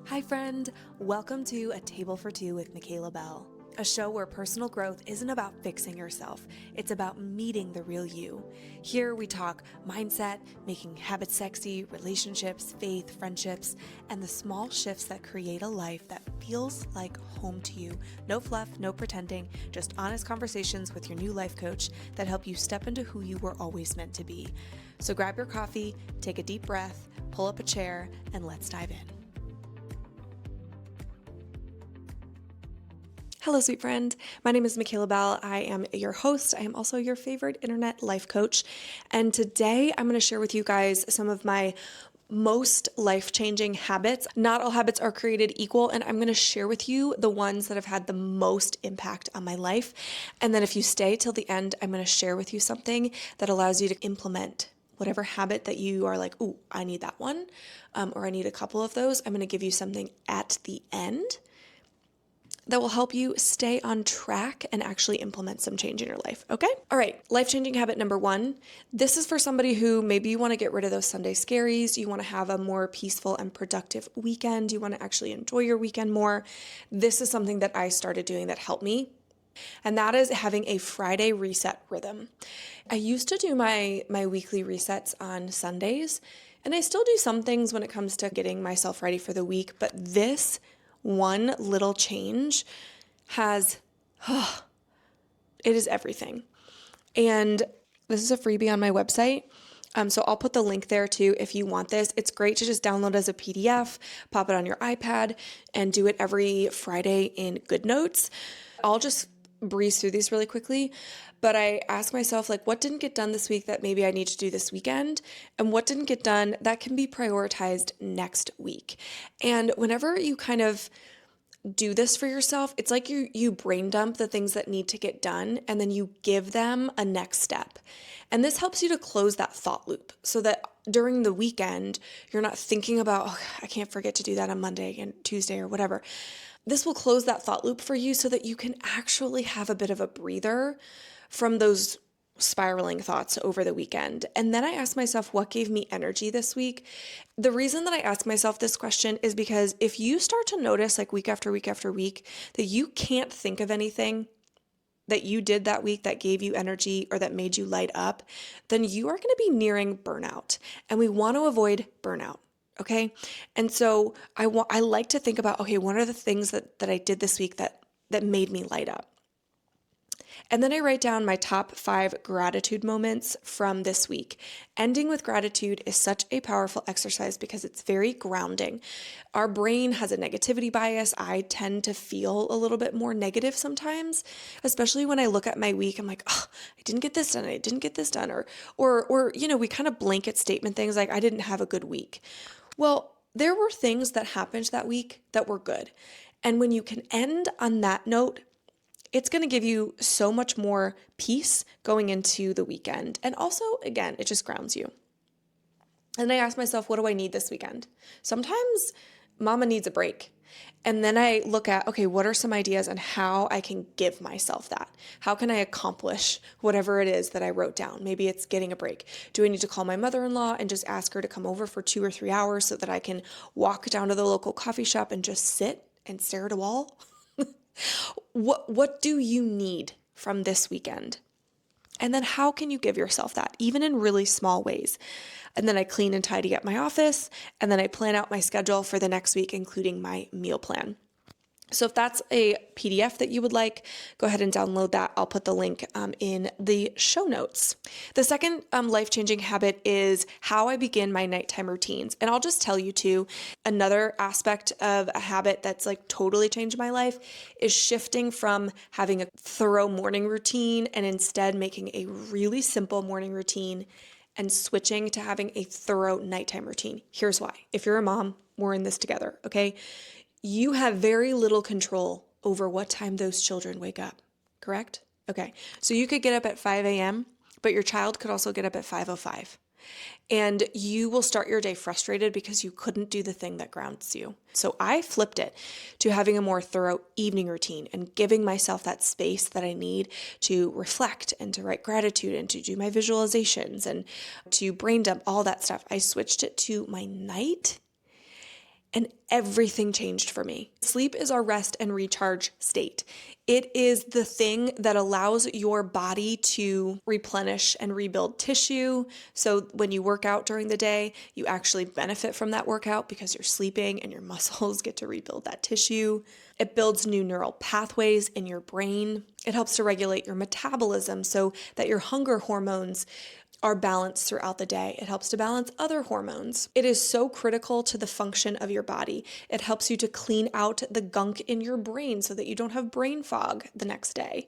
Hi friend, welcome to A Table for Two with Michaela Bell, a show where personal growth isn't about fixing yourself, it's about meeting the real you. Here we talk mindset, making habits sexy, relationships, faith, friendships, and the small shifts that create a life that feels like home to you. No fluff, no pretending, just honest conversations with your new life coach that help you step into who you were always meant to be. So grab your coffee, take a deep breath, pull up a chair, and let's dive in. Hello, sweet friend. My name is Michaela Bell. I am your host. I am also your favorite internet life coach. And today I'm going to share with you guys some of my most life-changing habits. Not all habits are created equal, and I'm going to share with you the ones that have had the most impact on my life. And then if you stay till the end, I'm going to share with you something that allows you to implement whatever habit that you are like, ooh, I need that one, or I need a couple of those. I'm going to give you something at the end that will help you stay on track and actually implement some change in your life, okay? All right, life-changing habit number one. This is for somebody who maybe you want to get rid of those Sunday scaries, you want to have a more peaceful and productive weekend, you want to actually enjoy your weekend more. This is something that I started doing that helped me, and that is having a Friday reset rhythm. I used to do my weekly resets on Sundays, and I still do some things when it comes to getting myself ready for the week, but this one little change has, it is everything. And this is a freebie on my website. So I'll put the link there too if you want this. It's great to just download as a PDF, pop it on your iPad, and do it every Friday in GoodNotes. I'll just breeze through these really quickly, but I ask myself, like, what didn't get done this week that maybe I need to do this weekend? And what didn't get done that can be prioritized next week? And whenever you kind of do this for yourself, it's like you brain dump the things that need to get done and then you give them a next step. And this helps you to close that thought loop so that during the weekend, you're not thinking about, oh, I can't forget to do that on Monday and Tuesday or whatever. This will close that thought loop for you so that you can actually have a bit of a breather from those spiraling thoughts over the weekend. And then I asked myself, what gave me energy this week? The reason that I ask myself this question is because if you start to notice, like, week after week after week, that you can't think of anything that you did that week that gave you energy or that made you light up, then you are going to be nearing burnout. And we want to avoid burnout. Okay. And so I like to think about, okay, what are the things that I did this week that made me light up? And then I write down my top 5 gratitude moments from this week. Ending with gratitude is such a powerful exercise because it's very grounding. Our brain has a negativity bias. I tend to feel a little bit more negative sometimes, especially when I look at my week. I'm like, oh, I didn't get this done. I didn't get this done. Or we kind of blanket statement things like, I didn't have a good week. Well, there were things that happened that week that were good. And when you can end on that note, it's going to give you so much more peace going into the weekend. And also, again, it just grounds you. And I ask myself, what do I need this weekend? Sometimes mama needs a break. And then I look at, okay, what are some ideas on how I can give myself that? How can I accomplish whatever it is that I wrote down? Maybe it's getting a break. Do I need to call my mother-in-law and just ask her to come over for 2 or 3 hours so that I can walk down to the local coffee shop and just sit and stare at a wall? What do you need from this weekend? And then how can you give yourself that, even in really small ways? And then I clean and tidy up my office, and then I plan out my schedule for the next week, including my meal plan. So if that's a PDF that you would like, go ahead and download that. I'll put the link in the show notes. The second life-changing habit is how I begin my nighttime routines. And I'll just tell you too, another aspect of a habit that's like totally changed my life is shifting from having a thorough morning routine and instead making a really simple morning routine and switching to having a thorough nighttime routine. Here's why. If you're a mom, we're in this together, okay? You have very little control over what time those children wake up, correct? Okay, so you could get up at 5 a.m., but your child could also get up at 5:05. And you will start your day frustrated because you couldn't do the thing that grounds you. So I flipped it to having a more thorough evening routine and giving myself that space that I need to reflect and to write gratitude and to do my visualizations and to brain dump, all that stuff. I switched it to my night. And everything changed for me. Sleep is our rest and recharge state. It is the thing that allows your body to replenish and rebuild tissue. So when you work out during the day, you actually benefit from that workout because you're sleeping and your muscles get to rebuild that tissue. It builds new neural pathways in your brain. It helps to regulate your metabolism so that your hunger hormones are balanced throughout the day. It helps to balance other hormones. It is so critical to the function of your body. It helps you to clean out the gunk in your brain so that you don't have brain fog the next day.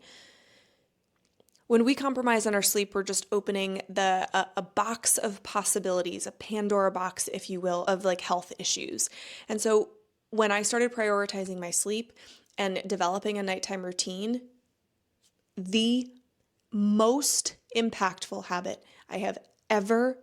When we compromise on our sleep, we're just opening a box of possibilities, a Pandora box, if you will, of like health issues. And so when I started prioritizing my sleep and developing a nighttime routine, the most impactful habit I have ever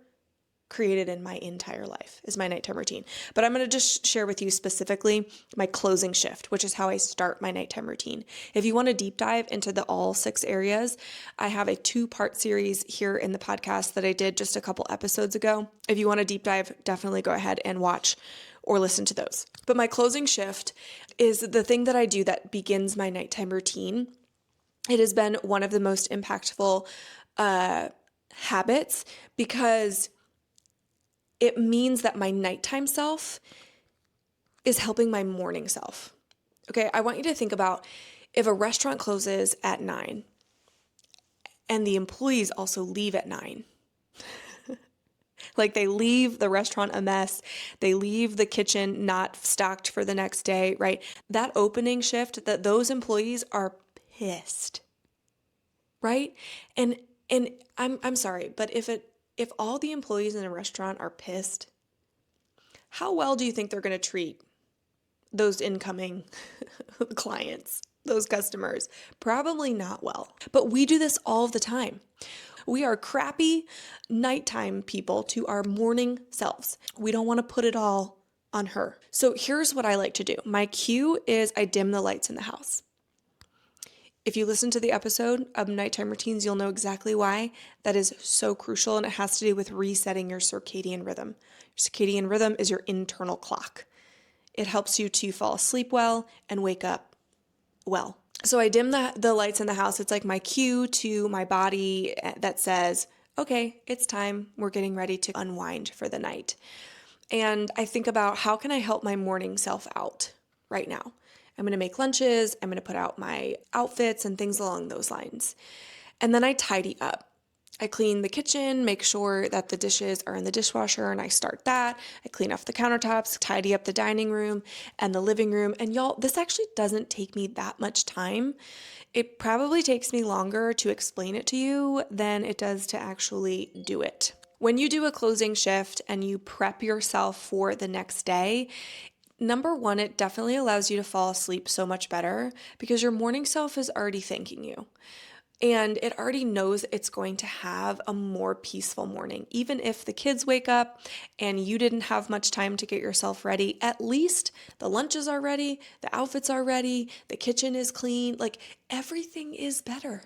created in my entire life is my nighttime routine. But I'm going to just share with you specifically my closing shift, which is how I start my nighttime routine. If you want to deep dive into the all 6 areas, I have a 2-part series here in the podcast that I did just a couple episodes ago. If you want to deep dive, definitely go ahead and watch or listen to those. But my closing shift is the thing that I do that begins my nighttime routine. It has been one of the most impactful habits because it means that my nighttime self is helping my morning self. Okay, I want you to think about if a restaurant closes at 9 and the employees also leave at 9. Like they leave the restaurant a mess, they leave the kitchen not stocked for the next day, right? That opening shift, that those employees are pissed, right? And I'm sorry, but if all the employees in a restaurant are pissed, how well do you think they're going to treat those incoming clients, those customers? Probably not well. But we do this all the time. We are crappy nighttime people to our morning selves. We don't want to put it all on her. So here's what I like to do. My cue is I dim the lights in the house. If you listen to the episode of nighttime routines, you'll know exactly why that is so crucial, and it has to do with resetting your circadian rhythm. Your circadian rhythm is your internal clock. It helps you to fall asleep well and wake up well. So I dim the lights in the house. It's like my cue to my body that says, okay, it's time. We're getting ready to unwind for the night. And I think about how can I help my morning self out right now? I'm going to make lunches. I'm going to put out my outfits and things along those lines. And then I tidy up. I clean the kitchen, make sure that the dishes are in the dishwasher, and I start that. I clean off the countertops, tidy up the dining room and the living room. And y'all, this actually doesn't take me that much time. It probably takes me longer to explain it to you than it does to actually do it. When you do a closing shift and you prep yourself for the next day, number one, it definitely allows you to fall asleep so much better because your morning self is already thanking you. And it already knows it's going to have a more peaceful morning. Even if the kids wake up and you didn't have much time to get yourself ready, at least the lunches are ready, the outfits are ready, the kitchen is clean, like everything is better.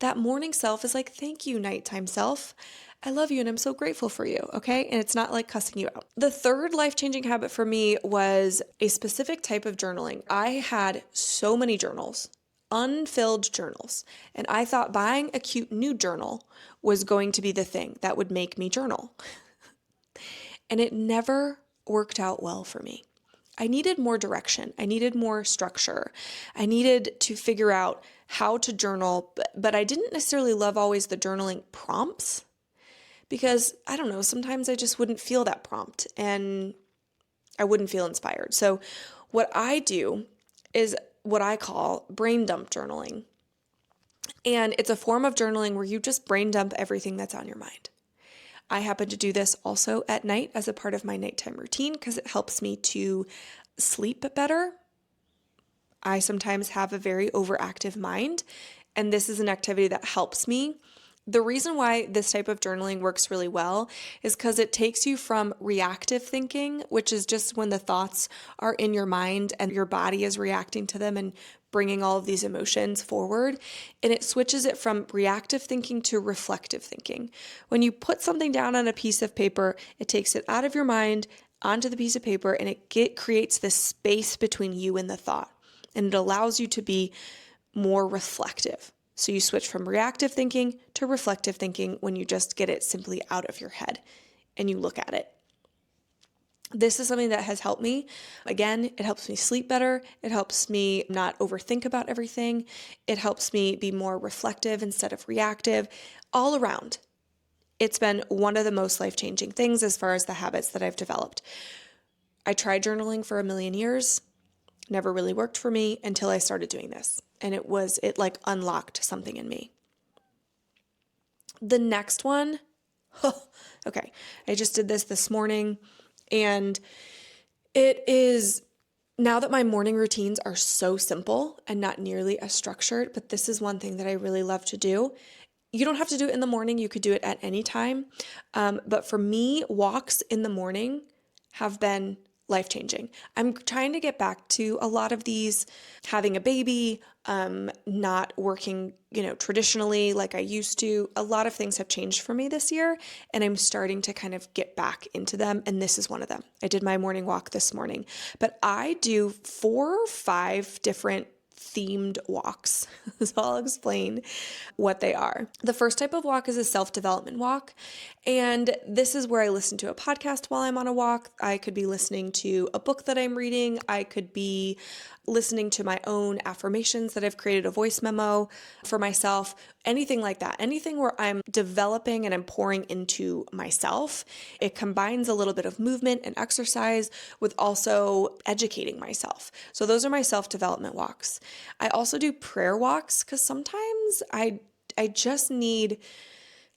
That morning self is like, thank you, nighttime self. I love you and I'm so grateful for you, okay? And it's not like cussing you out. The third life-changing habit for me was a specific type of journaling. I had so many journals, unfilled journals, and I thought buying a cute new journal was going to be the thing that would make me journal. And it never worked out well for me. I needed more direction. I needed more structure. I needed to figure out how to journal, but I didn't necessarily love always the journaling prompts because, I don't know, sometimes I just wouldn't feel that prompt and I wouldn't feel inspired. So what I do is what I call brain dump journaling. And it's a form of journaling where you just brain dump everything that's on your mind. I happen to do this also at night as a part of my nighttime routine because it helps me to sleep better. I sometimes have a very overactive mind, and this is an activity that helps me. The reason why this type of journaling works really well is because it takes you from reactive thinking, which is just when the thoughts are in your mind and your body is reacting to them and bringing all of these emotions forward, and it switches it from reactive thinking to reflective thinking. When you put something down on a piece of paper, it takes it out of your mind, onto the piece of paper, and creates this space between you and the thought. And it allows you to be more reflective. So you switch from reactive thinking to reflective thinking when you just get it simply out of your head and you look at it. This is something that has helped me. Again, it helps me sleep better. It helps me not overthink about everything. It helps me be more reflective instead of reactive. All around, it's been one of the most life-changing things as far as the habits that I've developed. I tried journaling for a million years. Never really worked for me until I started doing this. And it like unlocked something in me. The next one, okay, I just did this morning, and it is, now that my morning routines are so simple and not nearly as structured, but this is one thing that I really love to do. You don't have to do it in the morning. You could do it at any time. But for me, walks in the morning have been life-changing. I'm trying to get back to a lot of these, having a baby, not working, traditionally like I used to. A lot of things have changed for me this year, and I'm starting to kind of get back into them. And this is one of them. I did my morning walk this morning, but I do 4 or 5 different themed walks. So I'll explain what they are. The first type of walk is a self-development walk. And this is where I listen to a podcast while I'm on a walk. I could be listening to a book that I'm reading. I could be listening to my own affirmations that I've created a voice memo for myself, anything like that. Anything where I'm developing and I'm pouring into myself. It combines a little bit of movement and exercise with also educating myself. So those are my self-development walks. I also do prayer walks because sometimes I just need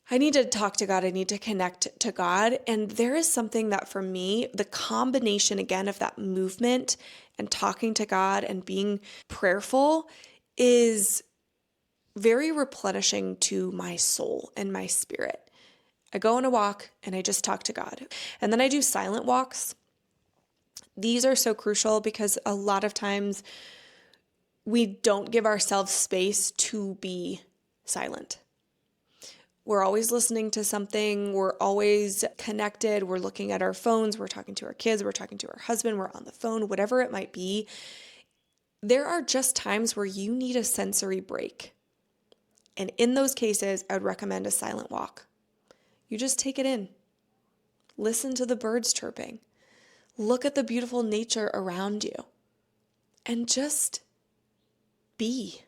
to talk to God. I need to connect to God. And there is something that for me, the combination again of that movement and talking to God and being prayerful is very replenishing to my soul and my spirit. I go on a walk and I just talk to God. And then I do silent walks. These are so crucial because a lot of times we don't give ourselves space to be silent. We're always listening to something. We're always connected. We're looking at our phones. We're talking to our kids. We're talking to our husband. We're on the phone, whatever it might be. There are just times where you need a sensory break. And in those cases, I would recommend a silent walk. You just take it in. Listen to the birds chirping. Look at the beautiful nature around you. And just be.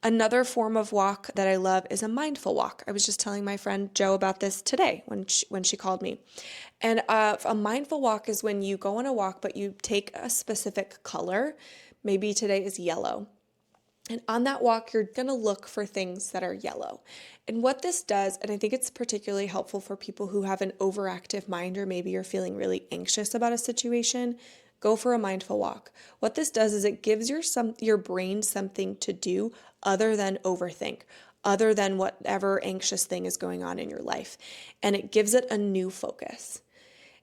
Another form of walk that I love is a mindful walk. I was just telling my friend Jo about this today when she called me. And a mindful walk is when you go on a walk, but you take a specific color. Maybe today is yellow. And on that walk, you're going to look for things that are yellow. And what this does, and I think it's particularly helpful for people who have an overactive mind, or maybe you're feeling really anxious about a situation, go for a mindful walk. What this does is it gives your brain something to do other than overthink, other than whatever anxious thing is going on in your life. And it gives it a new focus.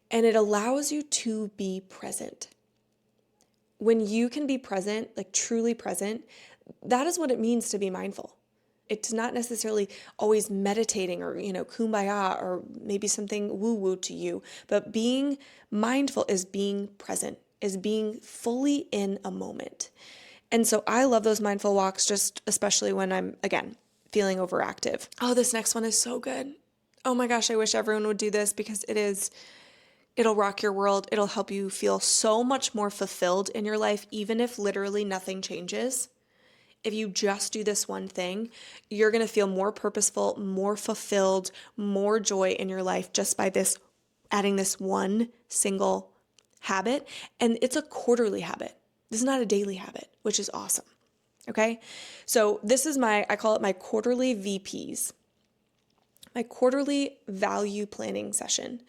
And it allows you to be present. When you can be present, like truly present, that is what it means to be mindful. It's not necessarily always meditating or, kumbaya or maybe something woo-woo to you, but being mindful is being present, is being fully in a moment. And so I love those mindful walks, just especially when I'm, again, feeling overactive. Oh, this next one is so good. Oh my gosh, I wish everyone would do this because it'll rock your world. It'll help you feel so much more fulfilled in your life, even if literally nothing changes. If you just do this one thing, you're going to feel more purposeful, more fulfilled, more joy in your life just by adding this one single habit. And it's a quarterly habit. This is not a daily habit, which is awesome. Okay. So this is I call it my quarterly VPs, my quarterly value planning session.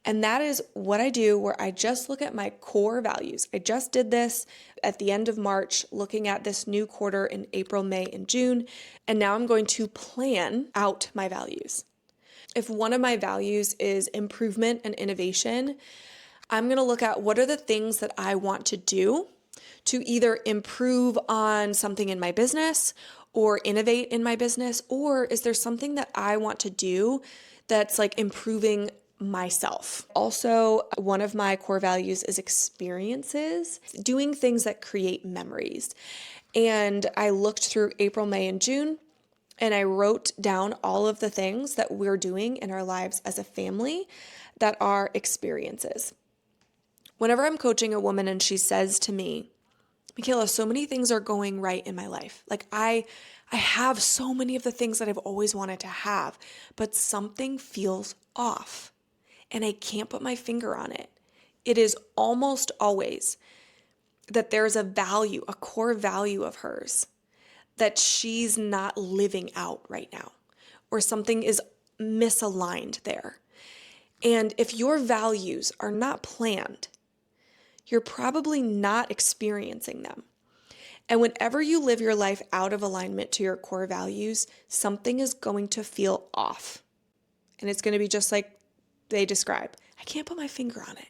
And that is what I do, where I just look at my core values. I just did this at the end of March, looking at this new quarter in April, May, and June. And now I'm going to plan out my values. If one of my values is improvement and innovation, I'm going to look at what are the things that I want to do to either improve on something in my business or innovate in my business, or is there something that I want to do that's like improving myself. Also, one of my core values is experiences, doing things that create memories. And I looked through April, May, and June, and I wrote down all of the things that we're doing in our lives as a family that are experiences. Whenever I'm coaching a woman and she says to me, Michaela, so many things are going right in my life. Like I have so many of the things that I've always wanted to have, but something feels off and I can't put my finger on it. It is almost always that there's a value, a core value of hers that she's not living out right now, or something is misaligned there. And if your values are not planned, you're probably not experiencing them. And whenever you live your life out of alignment to your core values, something is going to feel off. And it's going to be just like they describe. I can't put my finger on it.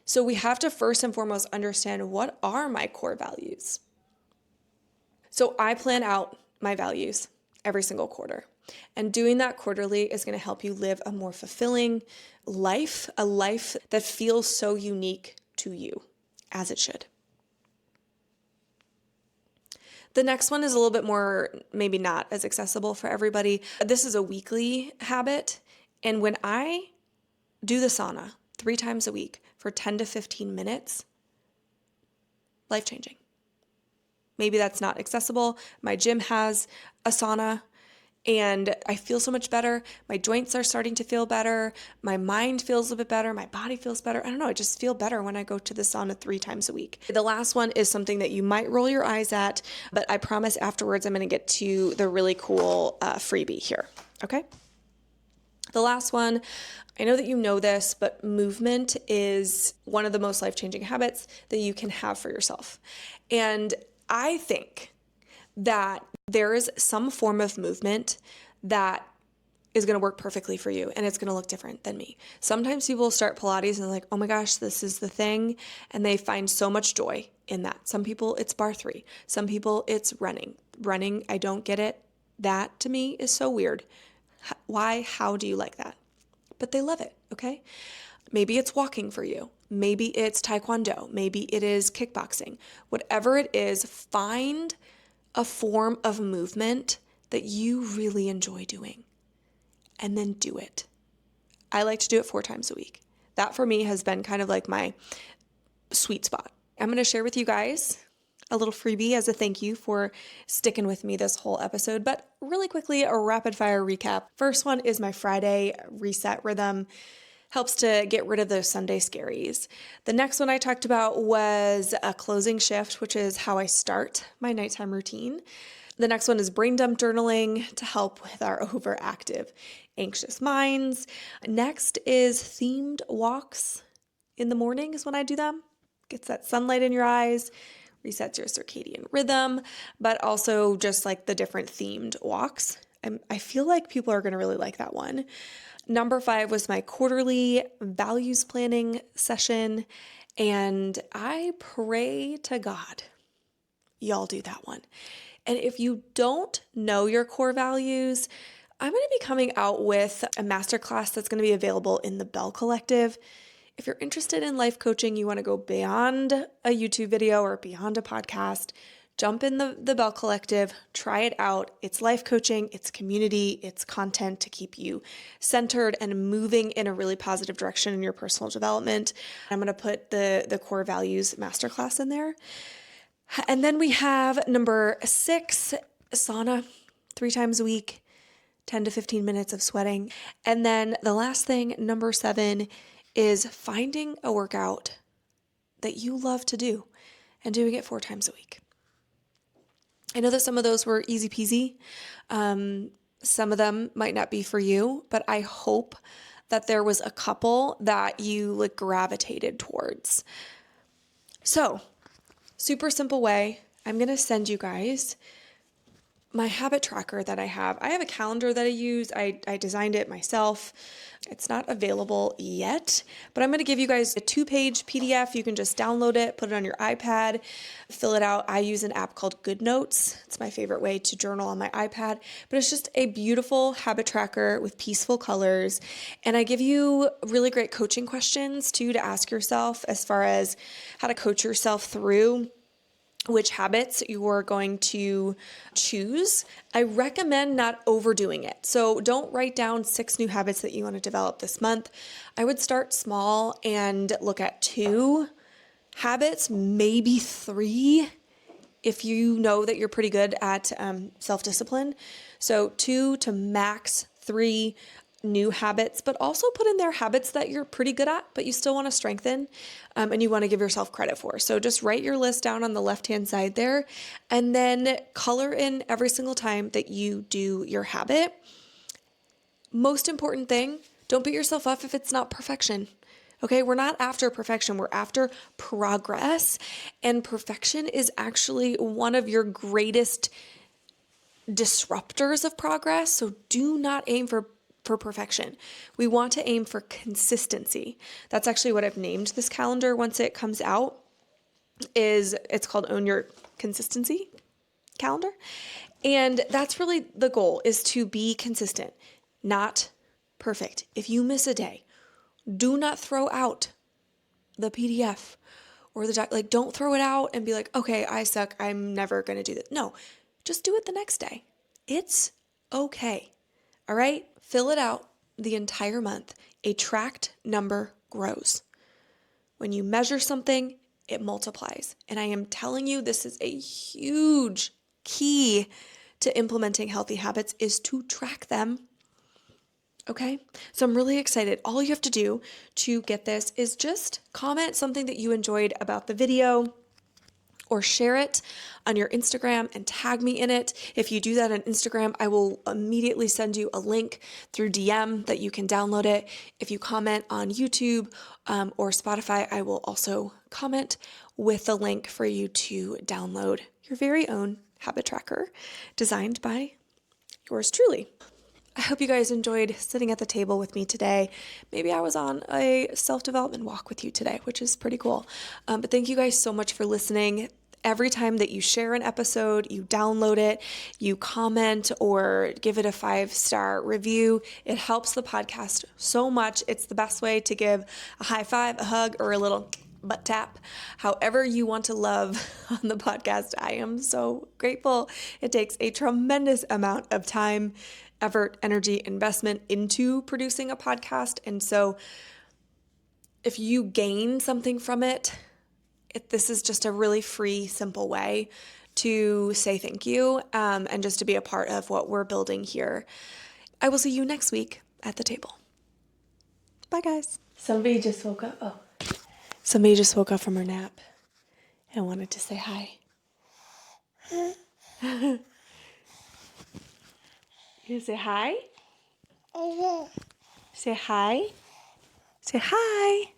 So we have to first and foremost understand, what are my core values? So I plan out my values every single quarter. And doing that quarterly is going to help you live a more fulfilling life, a life that feels so unique to you, as it should. The next one is a little bit more, maybe not as accessible for everybody. This is a weekly habit. And when I do the sauna 3 times a week for 10 to 15 minutes, life-changing. Maybe that's not accessible. My gym has a sauna and I feel so much better. My joints are starting to feel better. My mind feels a bit better. My body feels better. I don't know. I just feel better when I go to the sauna 3 times a week. The last one is something that you might roll your eyes at, but I promise afterwards I'm going to get to the really cool freebie here. Okay? The last one, I know that you know this, but movement is one of the most life-changing habits that you can have for yourself. And I think that there is some form of movement that is going to work perfectly for you and it's going to look different than me. Sometimes people start Pilates and they're like, oh my gosh, this is the thing. And they find so much joy in that. Some people it's bar 3. Some people it's running. Running, I don't get it. That to me is so weird. Why? How do you like that? But they love it, okay? Maybe it's walking for you. Maybe it's taekwondo. Maybe it is kickboxing. Whatever it is, find a form of movement that you really enjoy doing and then do it. I like to do it 4 times a week. That for me has been kind of like my sweet spot. I'm going to share with you guys a little freebie as a thank you for sticking with me this whole episode, but really quickly, a rapid fire recap. First one is my Friday reset rhythm. Helps to get rid of those Sunday scaries. The next one I talked about was a closing shift, which is how I start my nighttime routine. The next one is brain dump journaling to help with our overactive, anxious minds. Next is themed walks in the morning is when I do them. Gets that sunlight in your eyes, resets your circadian rhythm, but also just like the different themed walks. I feel like people are going to really like that one. Number 5 was my quarterly values planning session, and I pray to God y'all do that one. And if you don't know your core values, I'm going to be coming out with a masterclass that's going to be available in the Bell Collective. If you're interested in life coaching, you want to go beyond a YouTube video or beyond a podcast, jump in the Bell Collective, try it out. It's life coaching, it's community, it's content to keep you centered and moving in a really positive direction in your personal development. I'm going to put the core values masterclass in there. And then we have number 6, sauna 3 times a week, 10 to 15 minutes of sweating. And then the last thing, number 7, is finding a workout that you love to do and doing it 4 times a week. I know that some of those were easy peasy. Some of them might not be for you, but I hope that there was a couple that you gravitated towards. So, super simple way. I'm going to send you guys my habit tracker that I have a calendar that I use. I designed it myself. It's not available yet, but I'm going to give you guys a 2-page PDF. You can just download it, put it on your iPad, fill it out. I use an app called GoodNotes. It's my favorite way to journal on my iPad, but it's just a beautiful habit tracker with peaceful colors. And I give you really great coaching questions too to ask yourself as far as how to coach yourself through which habits you're going to choose. I recommend not overdoing it. So don't write down 6 new habits that you want to develop this month. I would start small and look at 2 habits, maybe 3, if you know that you're pretty good at self-discipline. So 2 to max 3 new habits, but also put in there habits that you're pretty good at, but you still want to strengthen and you want to give yourself credit for. So just write your list down on the left-hand side there and then color in every single time that you do your habit. Most important thing, don't beat yourself up if it's not perfection. Okay, we're not after perfection, we're after progress. And perfection is actually one of your greatest disruptors of progress. So do not aim for perfection. We want to aim for consistency. That's actually what I've named this calendar once it comes out. It's called Own Your Consistency Calendar. And that's really the goal, is to be consistent, not perfect. If you miss a day, do not throw out the PDF or don't throw it out and be like, okay, I suck. I'm never going to do that. No, just do it the next day. It's okay. All right. Fill it out the entire month. A tracked number grows. When you measure something, it multiplies. And I am telling you, this is a huge key to implementing healthy habits, is to track them. Okay, so I'm really excited. All you have to do to get this is just comment something that you enjoyed about the video or share it on your Instagram and tag me in it. If you do that on Instagram, I will immediately send you a link through DM that you can download it. If you comment on YouTube or Spotify, I will also comment with the link for you to download your very own habit tracker designed by yours truly. I hope you guys enjoyed sitting at the table with me today. Maybe I was on a self-development walk with you today, which is pretty cool. But thank you guys so much for listening. Every time that you share an episode, you download it, you comment or give it a 5-star review, it helps the podcast so much. It's the best way to give a high five, a hug, or a little butt tap, however you want to love on the podcast. I am so grateful. It takes a tremendous amount of time, effort, energy, investment into producing a podcast. And so if you gain something from it, this is just a really free, simple way to say thank you and just to be a part of what we're building here. I will see you next week at the table. Bye, guys. Somebody just woke up. Somebody just woke up from her nap and wanted to say hi. You say hi? Say hi? Say hi.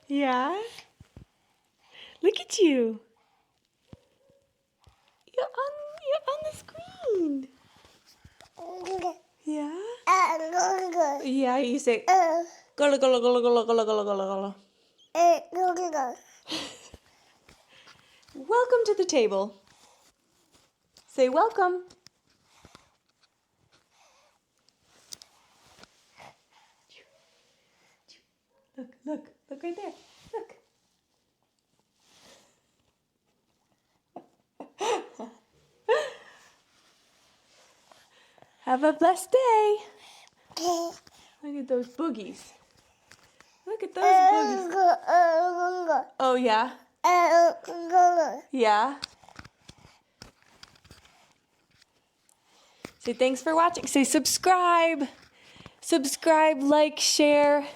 Yeah? Look at you. You're on the screen. Yeah? Yeah, you say gullah gullah gullah gullah gullah gullah gullah gullah. Welcome to the table. Say welcome. Look right there. Look. Have a blessed day. Look at those boogies. Look at those boogies. Oh, yeah? Yeah? Say thanks for watching. Say subscribe. Subscribe, like, share.